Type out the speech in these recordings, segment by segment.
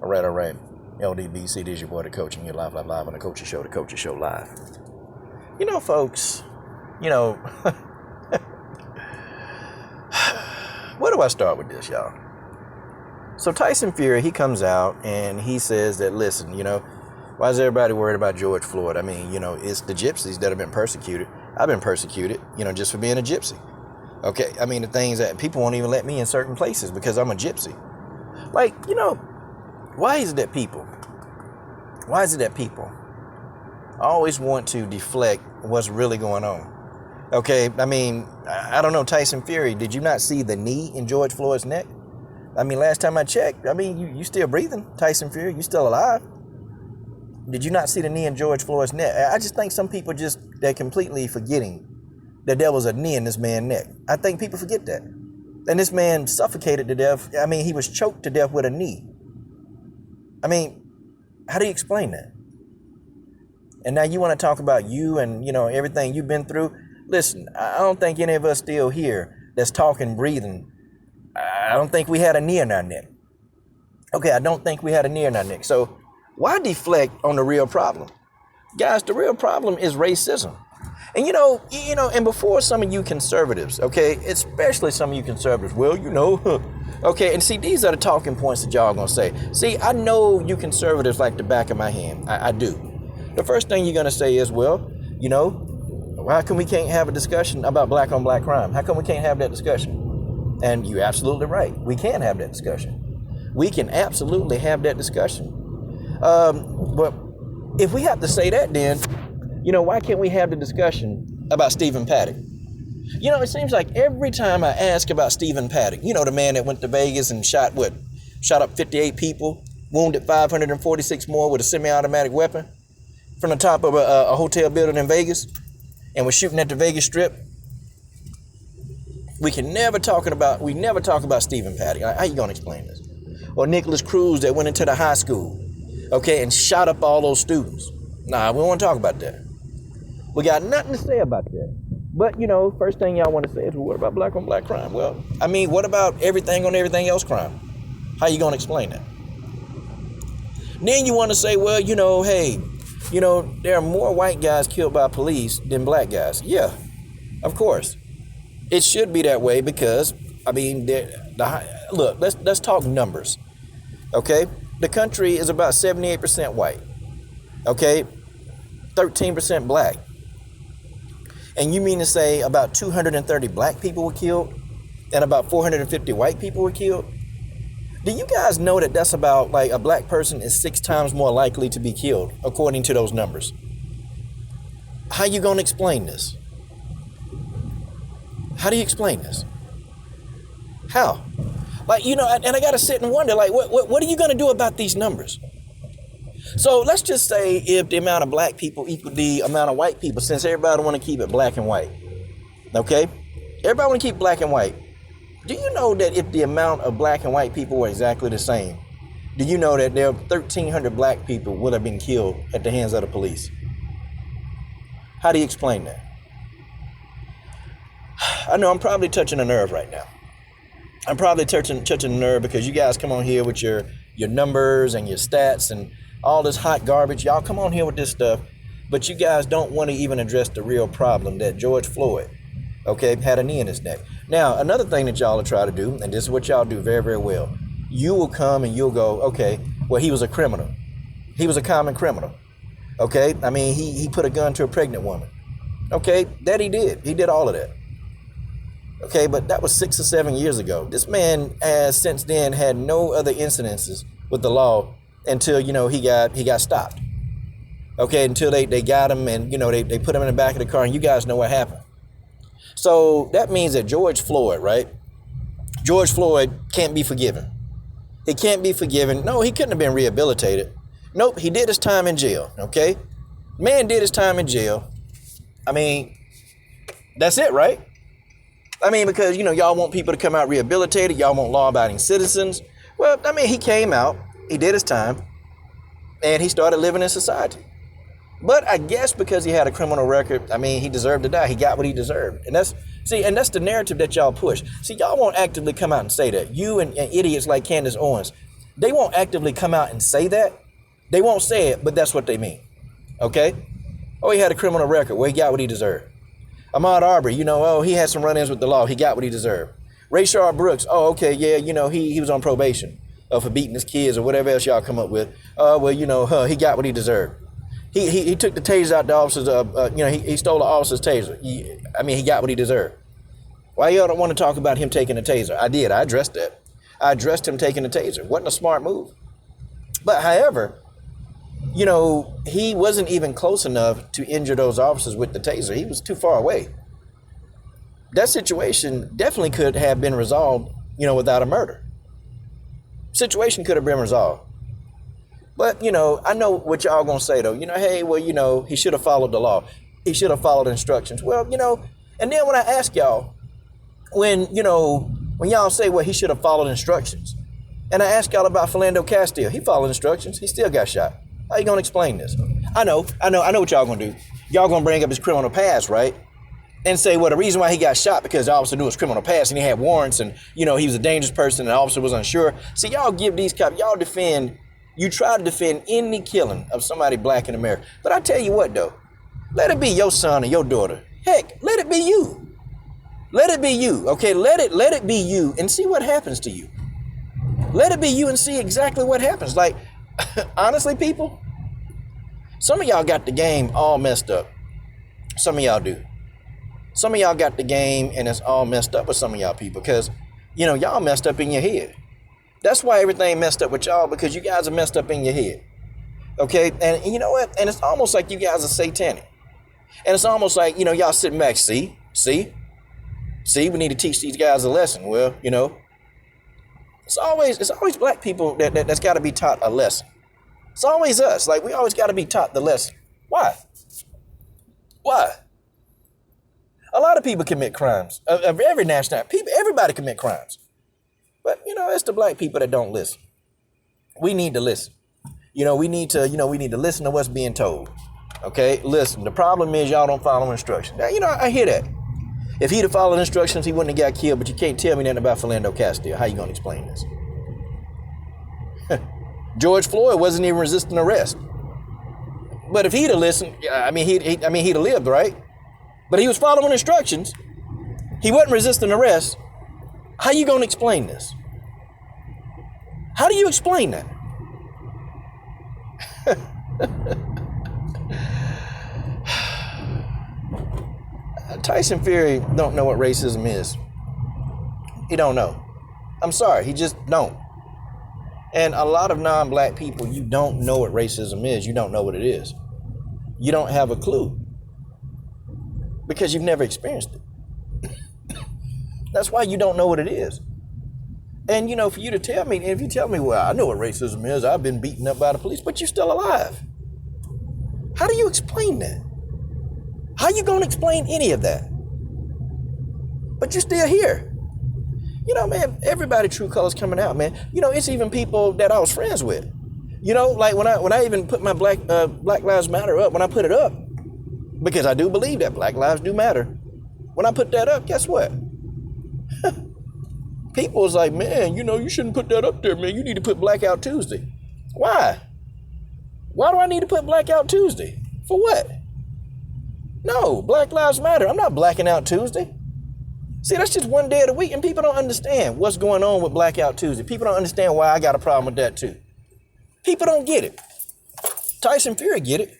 All right. LDBC, this is your boy, the coach, and you're live on the Coaching Show, live. You know, folks, you know, where do I start with this, y'all? So Tyson Fury, he comes out and he says that, listen, you know, why is everybody worried about George Floyd? I mean, you know, it's the gypsies that have been persecuted. I've been persecuted, you know, just for being a gypsy. Okay, I mean, the things that people won't even let me in certain places because I'm a gypsy. Like, you know, why is it that people always want to deflect what's really going on? Okay, I mean, I don't know, Tyson Fury, did you not see the knee in George Floyd's neck? I mean, last time I checked, I mean, you still breathing, Tyson Fury, you still alive. Did you not see the knee in George Floyd's neck? I just think some people they're completely forgetting that there was a knee in this man's neck. I think people forget that. And this man suffocated to death. I mean, he was choked to death with a knee. I mean, how do you explain that? And now you want to talk about you and, you know, everything you've been through. Listen, I don't think any of us still here that's talking, breathing. I don't think we had a knee in our neck. Okay, I don't think we had a knee in our neck. So why deflect on the real problem? Guys, the real problem is racism. And you know, and before some of you conservatives, okay, especially some of you conservatives, well, you know, okay, and see, these are the talking points that y'all gonna say. See, I know you conservatives like the back of my hand. I do. The first thing you're gonna say is, well, you know, how come we can't have a discussion about black on black crime? How come we can't have that discussion? And you're absolutely right. We can have that discussion. We can absolutely have that discussion. But if we have to say that, then, you know, why can't we have the discussion about Stephen Paddock? You know, it seems like every time I ask about Stephen Paddock, you know, the man that went to Vegas and shot up 58 people, wounded 546 more with a semi-automatic weapon from the top of a hotel building in Vegas and was shooting at the Vegas Strip. We never talk about Stephen Paddock. How you gonna explain this? Or Nicholas Cruz that went into the high school, okay, and shot up all those students. Nah, we don't want to talk about that. We got nothing to say about that. But, you know, first thing y'all want to say is, well, what about black on black crime? Well, I mean, what about everything on everything else crime? How you going to explain that? Then you want to say, well, you know, hey, you know, there are more white guys killed by police than black guys. Yeah, of course. It should be that way because, I mean, look, let's talk numbers, okay? The country is about 78% white, okay? 13% black. And you mean to say about 230 black people were killed and about 450 white people were killed? Do you guys know that that's about, like, a black person is 6 times more likely to be killed according to those numbers? How you gonna explain this? How do you explain this? How? Like, you know, and I gotta sit and wonder, like, what are you gonna do about these numbers? So let's just say if the amount of black people equal the amount of white people, since everybody want to keep it black and white, okay? Everybody want to keep black and white. Do you know that if the amount of black and white people were exactly the same, do you know that there are 1,300 black people would have been killed at the hands of the police? How do you explain that? I know I'm probably touching a nerve right now. I'm probably touching a nerve because you guys come on here with your numbers and your stats and all this hot garbage. Y'all come on here with this stuff, but you guys don't want to even address the real problem that George Floyd, okay, had a knee in his neck. Now, another thing that y'all will try to do, and this is what y'all do very, very well, you will come and you'll go, okay, well, he was a criminal. He was a common criminal, okay? I mean, he put a gun to a pregnant woman, okay? That he did. He did all of that. Okay, but that was 6 or 7 years ago. This man has since then had no other incidences with the law until, you know, he got stopped. Okay, until they got him and, you know, they put him in the back of the car and you guys know what happened. So that means that George Floyd, right? George Floyd can't be forgiven. He can't be forgiven. No, he couldn't have been rehabilitated. Nope, he did his time in jail, okay? Man did his time in jail. I mean, that's it, right? I mean, because, you know, y'all want people to come out rehabilitated. Y'all want law-abiding citizens. Well, I mean, he came out, he did his time, and he started living in society. But I guess because he had a criminal record, I mean, he deserved to die. He got what he deserved. And that's the narrative that y'all push. See, y'all won't actively come out and say that. You and idiots like Candace Owens, They won't actively come out and say that. They won't say it, but that's what they mean. Okay? Oh, he had a criminal record. Well, he got what he deserved. Ahmaud Arbery, he had some run-ins with the law. He got what he deserved. Rayshard Brooks, okay, yeah, he was on probation for beating his kids or whatever else y'all come up with. He got what he deserved. He took the taser out the officer's, he stole the officer's taser. He got what he deserved. Why y'all don't want to talk about him taking the taser? I did. I addressed that. I addressed him taking the taser. Wasn't a smart move. But however, he wasn't even close enough to injure those officers with the taser. He was too far away. That situation definitely could have been resolved, without a murder. Situation could have been resolved. But, I know what y'all gonna say though. Hey, well, he should have followed the law. He should have followed instructions. Well, and then when I ask y'all, when y'all say, well, he should have followed instructions, and I ask y'all about Philando Castile, he followed instructions. He still got shot. How you gonna explain this? I know what y'all gonna do. Y'all gonna bring up his criminal past, right? And say, well, the reason why he got shot because the officer knew his criminal past and he had warrants and, he was a dangerous person and the officer was unsure. See, y'all give these cops, you try to defend any killing of somebody black in America. But I tell you what, though, let it be your son or your daughter. Heck, let it be you. Let it be you, okay? Let it be you and see what happens to you. Let it be you and see exactly what happens. Like, honestly, people, some of y'all got the game all messed up. Some of y'all do. Some of y'all got the game and it's all messed up with some of y'all people because, y'all messed up in your head. That's why everything messed up with y'all, because you guys are messed up in your head. Okay? And you know what? And it's almost like you guys are satanic. And it's almost like, y'all sitting back, see, we need to teach these guys a lesson. Well, it's always black people that's got to be taught a lesson. It's always us. Like, we always got to be taught the lesson. Why? A lot of people commit crimes of every nationality. Everybody commit crimes. But, it's the black people that don't listen. We need to listen. We need to listen to what's being told. Okay? Listen, the problem is y'all don't follow instructions. Now, I hear that. If he'd have followed instructions, he wouldn't have got killed, but you can't tell me nothing about Philando Castile. How you going to explain this? George Floyd wasn't even resisting arrest. But if he'd have listened, he'd have lived, right? But he was following instructions. He wasn't resisting arrest. How you going to explain this? How do you explain that? Tyson Fury don't know what racism is. He don't know. I'm sorry, he just don't. And a lot of non-black people, you don't know what racism is. You don't know what it is. You don't have a clue. Because you've never experienced it. That's why you don't know what it is. And, for you to tell me, if you tell me, well, I know what racism is, I've been beaten up by the police, but you're still alive. How do you explain that? How you going to explain any of that? But you're still here. Man, everybody true colors coming out, man. It's even people that I was friends with. Like when I even put my Black Lives Matter up, when I put it up, because I do believe that Black lives do matter. When I put that up, guess what? People was like, man, you shouldn't put that up there, man. You need to put Blackout Tuesday. Why? Why do I need to put Blackout Tuesday? For what? No, Black Lives Matter. I'm not blacking out Tuesday. See, that's just one day of the week, and people don't understand what's going on with Blackout Tuesday. People don't understand why I got a problem with that too. People don't get it. Tyson Fury get it.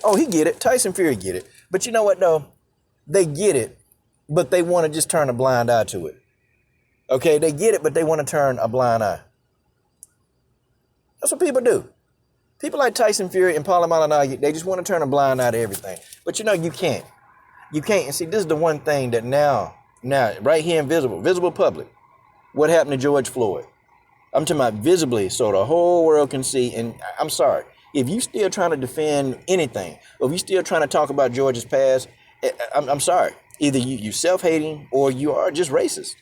Oh, he get it. Tyson Fury get it. But you know what, though? They get it, but they want to just turn a blind eye to it. Okay, they get it, but they want to turn a blind eye. That's what people do. People like Tyson Fury and Paulie Malignaggi, they just want to turn a blind eye to everything. But you can't. You can't. And see, this is the one thing that now, right here in visible public, what happened to George Floyd. I'm talking about visibly so the whole world can see. And I'm sorry, if you still trying to defend anything, or if you still trying to talk about George's past, I'm sorry. Either you self-hating or you are just racist.